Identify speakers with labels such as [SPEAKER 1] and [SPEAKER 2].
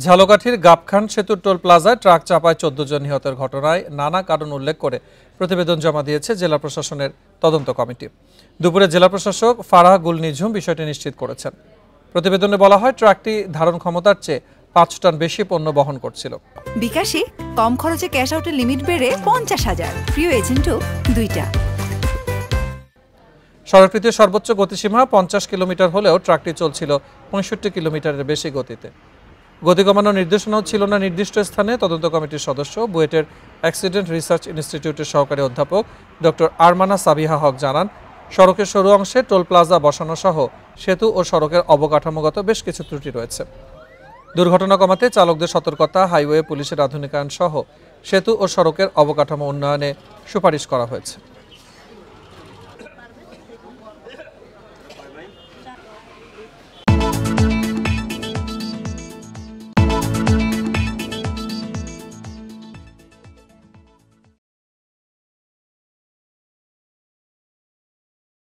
[SPEAKER 1] ঝালকাঠির গাবখান সেতুর টোল প্লাজায় ট্রাক চাপায় ১৪ জন নিহতের ঘটনায় নানা কারণ উল্লেখ করে প্রতিবেদন জমা দিয়েছে জেলা প্রশাসনের তদন্ত কমিটি। দুপুরে জেলা প্রশাসক ফারাহ গুল নিঝুম বিষয়টি নিশ্চিত করেছেন। প্রতিবেদনে বলা হয়, ট্রাকটি ধারণ ক্ষমতার চেয়ে ৫ টন বেশি পণ্য বহন করছিল।
[SPEAKER 2] বিকাশে কম খরচে ক্যাশ আউটের লিমিট বেড়ে ৫০,০০০। প্রিয় এজেন্টও ২টা।
[SPEAKER 1] সড়কটিতে সর্বোচ্চ গতিসীমা ৫০ কিলোমিটার হলেও ট্রাকটি চলছিল ৬৫ কিলোমিটারের বেশি গতিতে। গতি কমানোর নির্দেশনাও ছিল না নির্দিষ্ট স্থানে। তদন্ত কমিটির সদস্য, বুয়েটের অ্যাক্সিডেন্ট রিসার্চ ইনস্টিটিউটের সহকারী অধ্যাপক ডক্টর আরমানা সাবিহা হক জানান, সড়কের সরু অংশে টোল প্লাজা বসানো সহ সেতু ও সড়কের অবকাঠামোগত বেশ কিছু ত্রুটি রয়েছে। দুর্ঘটনা কমাতে চালকদের সতর্কতা, হাইওয়ে পুলিশের আধুনিকায়ন সহ সেতু ও সড়কের অবকাঠামো উন্নয়নে সুপারিশ করা হয়েছে।